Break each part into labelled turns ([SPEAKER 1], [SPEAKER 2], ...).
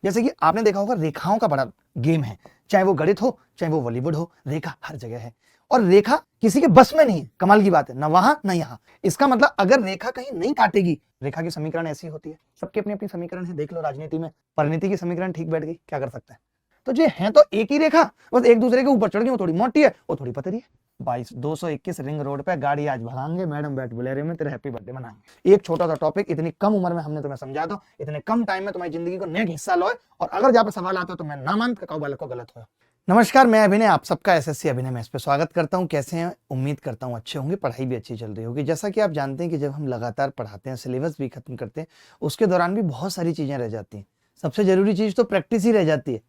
[SPEAKER 1] जैसे कि आपने देखा होगा रेखाओं का बड़ा गेम है, चाहे वो गणित हो चाहे वो बॉलीवुड हो, रेखा हर जगह है और रेखा किसी के बस में नहीं है। कमाल की बात है, ना वहां ना यहां। इसका मतलब अगर रेखा कहीं नहीं काटेगी, रेखा की समीकरण ऐसी होती है। सबकी अपनी अपनी समीकरण है, देख लो राजनीति में परिणीति की समीकरण ठीक बैठ गई, क्या कर सकते हैं। तो ये है तो एक ही रेखा, बस एक दूसरे के ऊपर चढ़ गई, वो थोड़ी मोटी है वो थोड़ी पतली है। 221 रिंग रोड पे गाड़ी आज भगाएंगे, मैडम बैठ बुलेरे में तेरे हैप्पी बर्थडे मनाएंगे। एक छोटा सा टॉपिक, इतनी कम उम्र में हमने तुम्हें समझा दो, इतने कम टाइम में तुम्हारी जिंदगी को नेक हिस्सा लो, और अगर जहां पे सवाल आता हो तो मैं ना मान कहो वाले को गलत हो। नमस्कार, मैं अभिनय, आप सबका एसएससी अभिनय में इस पे स्वागत करता हूं। कैसे हैं? उम्मीद करता हूं अच्छे होंगे, पढ़ाई भी अच्छी चल रही होगी। जैसा कि आप जानते हैं कि जब हम लगातार पढ़ाते हैं, सिलेबस भी खत्म करते हैं, उसके दौरान भी बहुत सारी चीजें रह जाती हैं। सबसे जरूरी चीज तो प्रैक्टिस ही रह जाती है।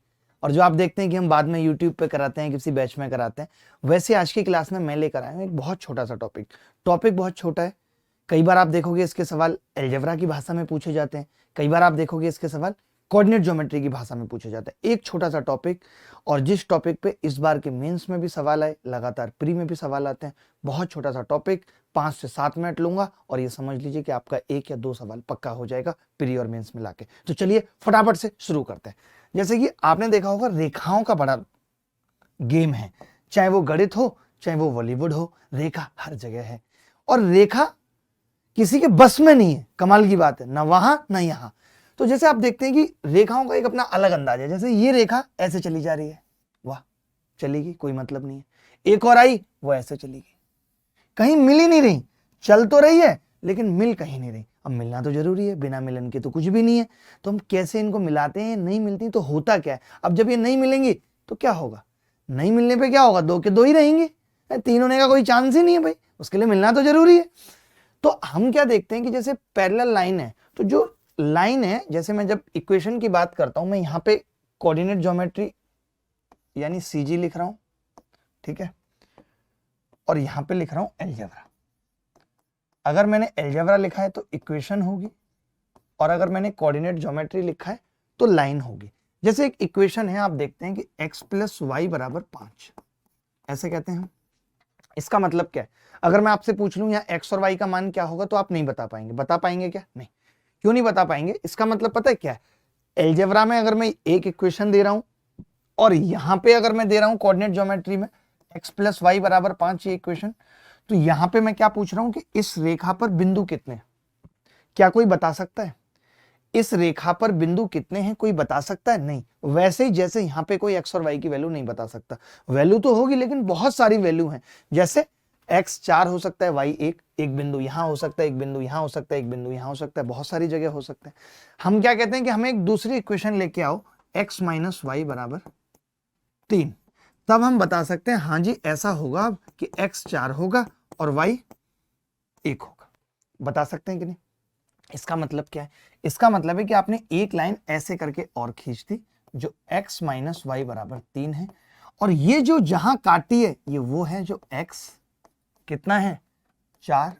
[SPEAKER 1] और जो आप देखते हैं कि हम बाद में यूट्यूब पे कराते हैं, किसी बैच में कराते हैं, वैसे आज की क्लास में मैं लेकर आया हूँ एक बहुत छोटा सा टॉपिक बहुत छोटा है। कई बार आप देखोगे इसके सवाल अलजेब्रा की भाषा में पूछे जाते हैं, कई बार आप देखोगे इसके सवाल कोऑर्डिनेट ज्योमेट्री की भाषा में पूछे जाते हैं। एक छोटा सा टॉपिक, और जिस टॉपिक पे इस बार के मेंस में भी सवाल आए, लगातार प्री में भी सवाल आते हैं। बहुत छोटा सा टॉपिक, 5 से 7 मिनट लूंगा और ये समझ लीजिए कि आपका 1 या 2 सवाल पक्का हो जाएगा प्री और मेंस मिला के। तो चलिए फटाफट से शुरू करते हैं। जैसे कि आपने देखा होगा रेखाओं का बड़ा गेम है, चाहे वो गणित हो चाहे वो बॉलीवुड हो, रेखा हर जगह है और रेखा किसी के बस में नहीं है। कमाल की बात है, ना वहां ना यहां। तो जैसे आप देखते हैं कि रेखाओं का एक अपना अलग अंदाज है। जैसे ये रेखा ऐसे चली जा रही है, वाह चलेगी, कोई मतलब नहीं है। एक और आई, वो ऐसे चलेगी, कहीं मिल ही नहीं रही। चल तो रही है लेकिन मिल कहीं नहीं रही। अब मिलना तो जरूरी है, बिना मिलन के तो कुछ भी नहीं है। तो हम कैसे इनको मिलाते हैं? नहीं मिलती तो होता क्या है? अब जब ये नहीं मिलेंगी तो क्या होगा? नहीं मिलने पे क्या होगा? 2 के 2 ही रहेंगे, 3 होने का कोई चांस ही नहीं है भाई। उसके लिए मिलना तो जरूरी है। तो हम क्या देखते हैं कि जैसे पैरेलल लाइन है, तो जो लाइन है, जैसे मैं जब इक्वेशन की बात करता हूं, मैं यहां पे कोऑर्डिनेट ज्योमेट्री यानी सीजी लिख रहा हूं, ठीक है, और यहां पे लिख रहा हूं अलजेब्रा। अगर मैंने अलजेब्रा लिखा है तो इक्वेशन होगी, और अगर मैंने कोऑर्डिनेट ज्योमेट्री लिखा है तो लाइन होगी। जैसे एक इक्वेशन है, आप देखते हैं कि x + y = 5, ऐसे कहते हैं हम। इसका मतलब क्या है? अगर मैं आपसे पूछ लूं यहाँ x और y का मान क्या होगा, तो आप नहीं बता पाएंगे। बता पाएंगे क्या? नहीं। क्यों नहीं बता पाएंगे? इसका मतलब पता है क्या है? अलजेब्रा में अगर मैं एक इक्वेशन दे रहा हूं और यहां पे अगर मैं दे रहा हूं कोऑर्डिनेट ज्योमेट्री में x + y = 5 ये इक्वेशन, तो यहां पे मैं क्या पूछ रहा हूं कि इस रेखा पर बिंदु कितने हैं? क्या कोई बता सकता है? इस रेखा पर बिंदु कितने हैं? कोई बता सकता है? नहीं। वैसे ही जैसे यहां पे कोई x और y की वैल्यू नहीं बता सकता। वैल्यू तो होगी लेकिन बहुत सारी वैल्यू हैं। जैसे x 4 हो सकता है, y 1, एक बिंदु यहां हो सकता है, एक बिंदु यहां हो सकता है, एक बिंदु यहां हो सकता है, बहुत सारी जगह हो सकता है। हम क्या कहते हैं कि हमें एक दूसरी इक्वेशन लेके आओ, x - y = 3। तब हम बता सकते हैं हाँ जी ऐसा होगा कि x 4 होगा और y 1 होगा। बता सकते हैं कि नहीं? इसका मतलब क्या है? इसका मतलब है कि आपने एक लाइन ऐसे करके और खींच दी जो x - y = 3 है, और ये जो जहां काटी है ये वो है जो x कितना है 4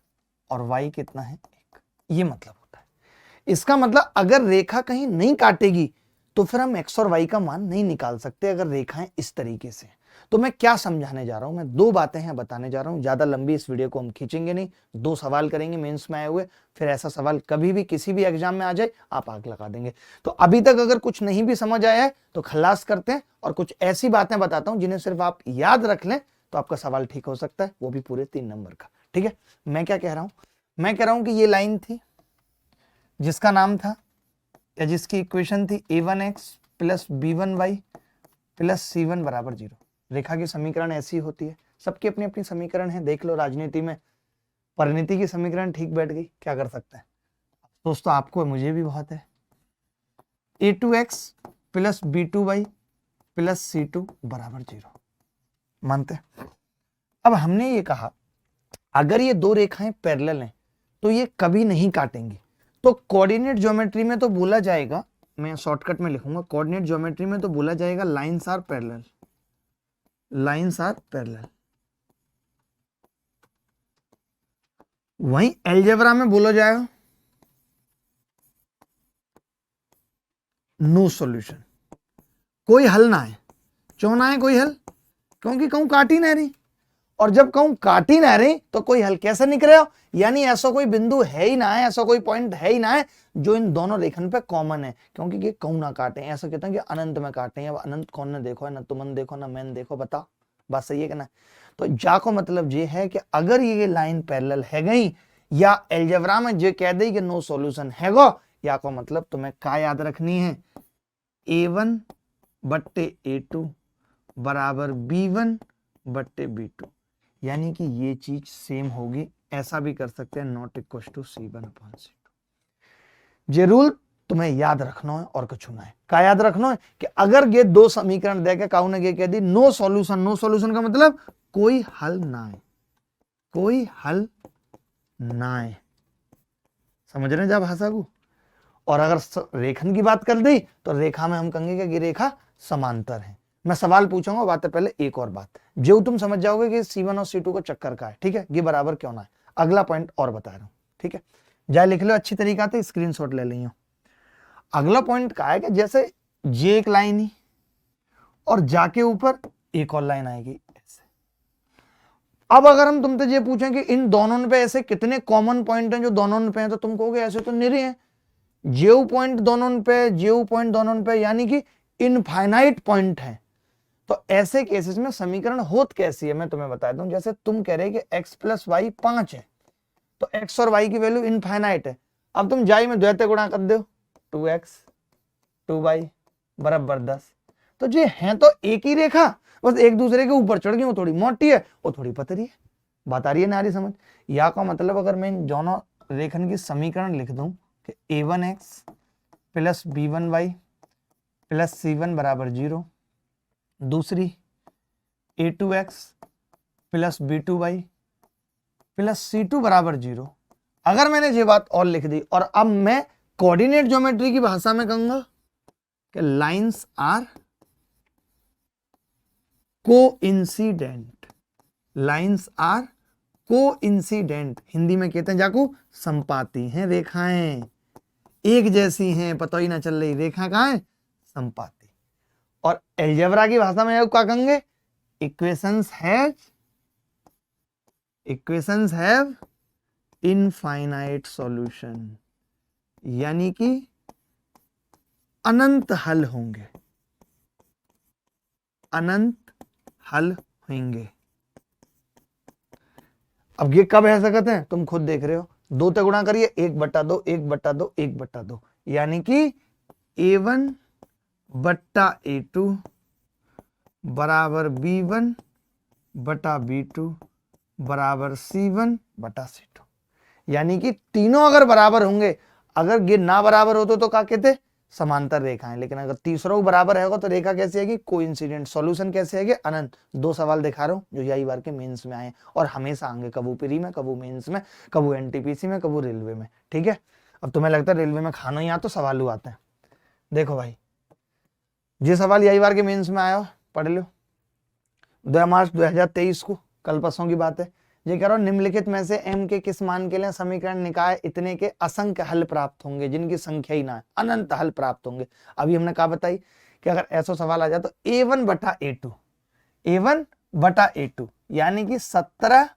[SPEAKER 1] और y कितना है 1। ये मतलब होता है। इसका मतलब अगर रेखा कहीं नहीं काटेगी तो फिर हम x और y का मान नहीं निकाल सकते, अगर रेखाएं इस तरीके से। तो मैं क्या समझाने जा रहा हूं? मैं 2 बातें हैं बताने जा रहा हूं। ज्यादा लंबी इस वीडियो को हम खींचेंगे नहीं, 2 सवाल करेंगे मेंस में आए हुए। फिर ऐसा सवाल कभी भी किसी भी एग्जाम में आ जाए आप आग लगा देंगे। तो अभी तक अगर कुछ नहीं भी समझ आया है तो खलास करते हैं, और कुछ ऐसी बातें बताता हूं जिन्हें सिर्फ आप याद रख लें तो आपका सवाल ठीक हो सकता है, वो भी पूरे 3 नंबर का। ठीक है, मैं क्या कह रहा हूं? मैं कह रहा हूं कि ये लाइन थी जिसका नाम था या जिसकी इक्वेशन थी a1x + b1y + c1 = 0। रेखा की समीकरण ऐसी होती है। सबकी अपनी अपनी समीकरण है, देख लो राजनीति में परिणीति की समीकरण ठीक बैठ गई, क्या कर सकते हैं। दोस्तों आपको मुझे भी बहुत है। a2x + b2y + c2 = 0 मानते हैं। अब हमने ये कहा अगर ये 2 रेखाएं पैरेलल हैं तो ये कभी नहीं काटेंगी। तो कोऑर्डिनेट ज्योमेट्री में तो बोला जाएगा, मैं शॉर्टकट में लिखूंगा, कोऑर्डिनेट ज्योमेट्री में तो बोला जाएगा lines are parallel, lines are parallel. वहीं अलजेब्रा में बोला जाएगा नो सॉल्यूशन, कोई हल ना है। क्यों ना है कोई हल? क्योंकि कहूं काट ही नहीं रही। और जब कहूं काट ही ना रही तो कोई हल कैसे निकले हो, यानी ऐसा कोई बिंदु है ही ना है, ऐसा कोई पॉइंट है ही ना है जो इन दोनों रेखन पे कॉमन है, क्योंकि ये कहूं ना काटे, ऐसा कहते हैं कि अनंत में काटे। अब अनंत कौन ने देखो है, ना तुमन देखो ना मैंने देखो, बताओ बात सही है कि ना। तो जा को मतलब ये है कि अगर ये लाइन पैरेलल है गई या एलजेब्रा में जे कह दे कि नो सॉल्यूशन है गो, या को मतलब तुम्हें क्या याद रखनी है, A1 बट्टे A2 बराबर B1 बट्टे B2, यानी कि ये चीज सेम होगी। ऐसा भी कर सकते हैं नॉट इक्वल टू C1/C2। ये रूल तुम्हें याद रखना है और कुछ ना है। क्या याद रखना है कि अगर ये दो समीकरण देके काऊ ने ये कह दी नो सॉल्यूशन, नो सॉल्यूशन का मतलब कोई हल ना है, कोई हल ना है, समझ रहे हैं जब भाषा को। और अगर रेखन की बात कर दी तो रेखा में हम कहेंगे कि रेखा समांतर है। मैं सवाल पूछूंगा, बात पहले एक और बात जो तुम समझ जाओगे कि C1 और C2 को चक्कर का है, ठीक है, ये बराबर क्यों ना है। अगला पॉइंट और बता रहा हूं, ठीक है, जाए लिख लो अच्छी तरीका से, स्क्रीनशॉट ले लियो। अगला पॉइंट क्या है कि जैसे ये एक लाइन ही और जाके ऊपर एक और लाइन आएगी ऐसे। अब अगर हम तुमसे ये पूछें कि इन दोनों पे ऐसे कितने कॉमन पॉइंट हैं जो दोनों पे हैं, तो तुम कहोगे ऐसे तो निरे हैं, जेव पॉइंट दोनों पे, जेव पॉइंट दोनों पे, यानी कि इनफाइनाइट पॉइंट है। तो ऐसे केसेस में समीकरण होत कैसी है मैं तुम्हें बता दूं। जैसे तुम कह रहे कि x प्लस वाई 5 है, तो x और y की वैल्यू इनफाइनाइट है। अब तुम जाई में द्वैते गुणा कर दो, 2x 2y बराबर 10। तो ये है तो एक ही रेखा, बस एक दूसरे के ऊपर चढ़ गई, वो थोड़ी मोटी है वो थोड़ी पतली है। बात आ रही है ना, आ रही समझ। या का मतलब अगर मैं इन दोनों रेखन की समीकरण लिख दूं कि a1x plus b1y plus c1 बराबर 0, दूसरी a2x plus b2y plus c2 बराबर 0। अगर मैंने ये बात और लिख दी और अब मैं कोऑर्डिनेट ज्योमेट्री की भाषा में कहूंगा कि lines are coincident, lines are coincident, Hindi में कहते हैं जाकू संपाती हैं रेखाएं, एक जैसी हैं, पता ही ना चल रही रेखा कहां है, संपाती। और एलजेब्रा की भाषा में क्या कहेंगे, इक्वेशंस हैव इनफाइनाइट सॉल्यूशन, यानी कि अनंत हल होंगे, अनंत हल होंगे। अब ये कब है सकते हैं तुम खुद देख रहे हो, 2 से गुणा करिए, 1/2 1/2 1/2, यानी कि a1 बट्टा a2 बराबर b1 बटा b2 बराबर c1 बटा c2, यानी कि तीनों अगर बराबर होंगे, अगर ये ना बराबर होते तो क्या कहते, समांतर रेखाएं। लेकिन अगर तीसरा बराबर है तो रेखा कैसे आएगी, कोइंसिडेंट। सॉल्यूशन कैसे आएगी, अनंत। 2 सवाल दिखा रहा हूं जो यही बार के मेंस में आए और हमेशा आएंगे, कबू प्री में, कबू मेंस में, कबू एनटीपीसी में, कबू रेलवे में, ठीक है। अब तुम्हें लगता है रेलवे में खाना ही आता तो सवाल आते हैं, देखो भाई ये सवाल यही बार के मेंस में आया, पढ़ लो 2 मार्च 2023 को, कल परसों की बात है। ये कह रहा हूं निम्नलिखित में से m के किस मान के लिए समीकरण निकाय इतने के असंख्य हल प्राप्त होंगे जिनकी संख्या ही ना है, अनंत हल प्राप्त होंगे। अभी हमने कहा बताई कि अगर ऐसा सवाल आ जाए तो a1 बटा a2, a1 बटा a2 यानी कि 17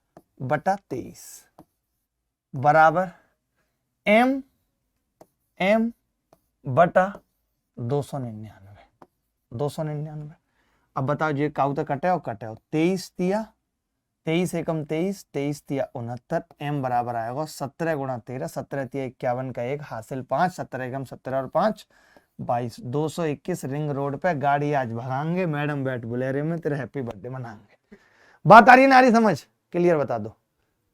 [SPEAKER 1] बटा 23 बराबर m बटा 299। अब बताओ ये काउ तो कटे हो, 23 तिया 23 एकम 23, 23 तिया 69, m बराबर आएगा 17 गुणा 13, 17 तिया 51 का 1 हासिल 5, 17 एकम 17 और 5 22, 221 रिंग रोड पे गाड़ी आज भगाएंगे, मैडम बैठ बुलेरे में तेरे हैप्पी बर्थडे मनाएंगे। बात आ रही ना, आ रही समझ, क्लियर बता दो,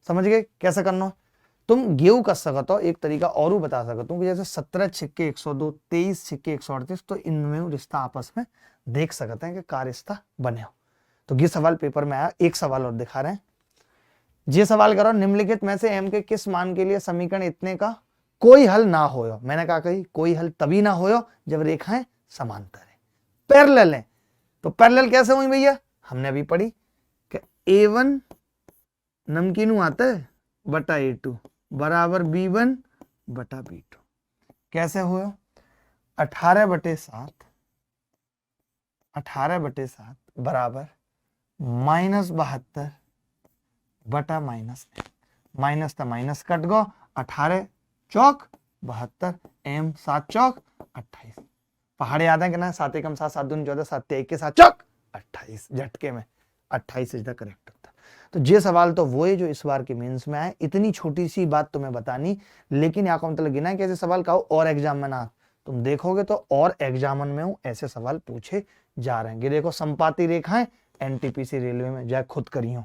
[SPEAKER 1] समझ गए कैसे करना है। तुम गेहूं कर सकते हो, एक तरीका और बता सकता हूँ कि जैसे 17 छिक्के 102, 23 छिक्के 138, तो इनमें रिश्ता आपस में देख सकते हैं कि का रिश्ता बने हो। तो ये सवाल पेपर में आया, एक सवाल और दिखा रहे हैं। ये सवाल करो निम्नलिखित में से m के किस मान के लिए समीकरण इतने का कोई हल ना हो। मैंने कहा कही कोई हल तभी ना हो जब रेखाएं समांतर है, पैरेलल है। तो पैरेलल कैसे हुई भैया, हमने अभी पढ़ी कि a1 नमकीन आता है बटा a2 बराबर b1 बटा b2। कैसे हुआ, 18/7 बराबर -72 बटा माइनस माइनस था माइनस कट गो 18 चौक 72 m 7 चौक 28 पहाड़ याद है कि ना 7 एकम 7 7 दूनी 14 7 1 के 7 चौक 28 झटके में 28 इज द करेक्ट उत्तर। तो ये सवाल तो वो है जो इस बार के मेंस में आए। इतनी छोटी सी बात तुम्हें बतानी, लेकिन यहाँ को मतलब गिना कि ऐसे सवाल कहो और एग्जाम में ना तुम देखोगे तो और एग्जामन में हूं ऐसे सवाल पूछे जा रहे हैं। देखो संपाती रेखाएं एनटीपीसी रेलवे में जा खुद करियो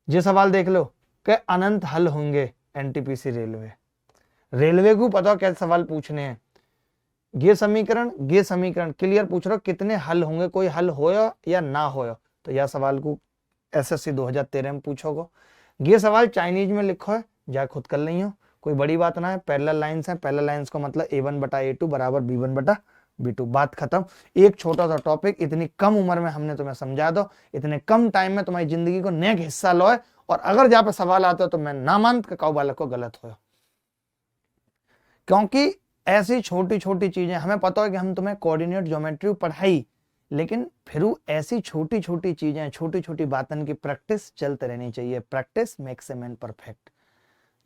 [SPEAKER 1] ये सवाल देख लो कि अनंत हल होंगे एनटीपीसी रेलवे को पता कैसे सवाल पूछने हैं। ये समीकरण क्लियर पूछ रहा कितने हल होंगे, कोई हल होया या ना होया, तो यह सवाल को एसएससी 2013 में पूछोगे। ये सवाल चाइनीज में लिखो है, जा खुद कर लियो, कोई बड़ी बात ना है। पैरेलल लाइंस है, पैरेलल लाइंस को मतलब a1 बटा a2 बराबर b1 बटा b2, बात खत्म। एक छोटा सा टॉपिक इतनी कम उम्र में हमने तुम्हें समझा दो, इतने कम टाइम में तुम्हारी जिंदगी को नेक हिस्सा लो है। और अगर जहां पे सवाल आता है तो मैं ना मानत कि काउ बालक को गलत हो, क्योंकि ऐसी छोटी छोटी चीजें हमें पता है कि हम तुम्हें कोऑर्डिनेट ज्योमेट्री पढ़ाई, लेकिन फिर ऐसी छोटी छोटी चीजें छोटी छोटी बातन की प्रैक्टिस चलते रहनी चाहिए। Practice makes a man perfect.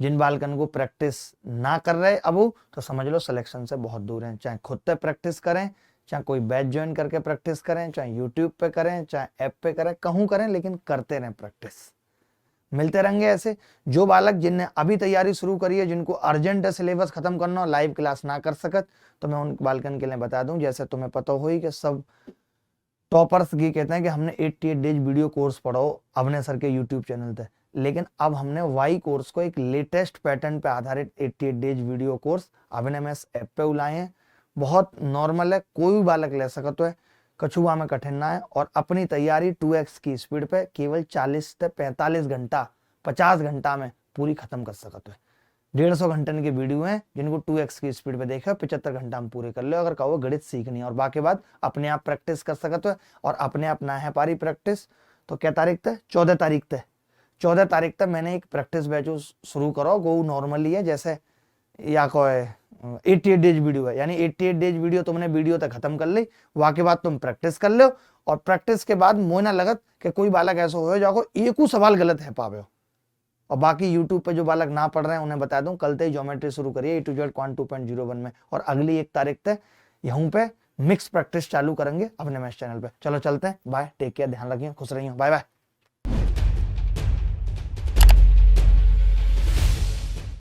[SPEAKER 1] जिन बालकन को प्रैक्टिस ना कर रहे अब तो समझ लो सिलेक्शन से बहुत दूर हैं। चाहे खुद पे प्रैक्टिस करें, चाहे कोई बैच ज्वाइन करके प्रैक्टिस करें, चाहे यूट्यूब पे करें, चाहे ऐप पे करें, कहूं करें, लेकिन करते रहें प्रैक्टिस। मिलते रहेंगे ऐसे जो बालक जिनने अभी तैयारी शुरू करी है, जिनको अर्जेंट है सिलेबस खत्म करना, लाइव क्लास ना कर सकत, तो मैं उन बालकन के लिए बता दूं, जैसे तुम्हें पता हो ही कि सब टॉपर्स ये कहते हैं कि हमने 88 डेज वीडियो कोर्स पढ़ाओ अवने सर के यूट्यूब चैनल पे, लेकिन अब हमने वाई कोर्स को एक लेटेस्ट पैटर्न पे आधारित 88 डेज वीडियो कोर्स अवने में ऐप पे उलाए हैं। बहुत नॉर्मल है, कोई भी बालक ले सकता है, कछुआ में कठिन ना है। और अपनी तैयारी 2x की स्पीड पे केवल 40 से 45 घंटा 50 घंटा में पूरी खत्म कर सकते हो। 150 घंटे के वीडियो हैं जिनको 2x की स्पीड पे देखे 75 घंटा में पूरे कर लो। अगर कहो गणित सीखनी है और बाकी बात अपने आप प्रैक्टिस कर सकते हो, और अपने आप ना है पारी प्रैक्टिस तो क्या तारीख तक 14 तारीख तक मैंने एक प्रैक्टिस बैच शुरू करो। गो नॉर्मली है जैसे या कोई 88 डेज वीडियो है, यानी 88 डेज वीडियो तुमने वीडियो तक खत्म कर ली, वहां के बाद तुम प्रैक्टिस कर लो। और प्रैक्टिस के बाद मोह ना लगत कि कोई बालक ऐसा हो जाओ एक ही सवाल गलत है पावे। और बाकी यूट्यूब पे जो बालक ना पढ़ रहे हैं उन्हें बता दूं, कल से ही ज्योमेट्री शुरू करिए A to Z क्वांट 2.01 में, और अगली 1 तारीख तक यहीं पे मिक्स प्रैक्टिस चालू करेंगे अपने मैथ चैनल पे। चलो चलते हैं, बाय, टेक केयर, ध्यान रखिए, खुश रहिए, बाय बाय।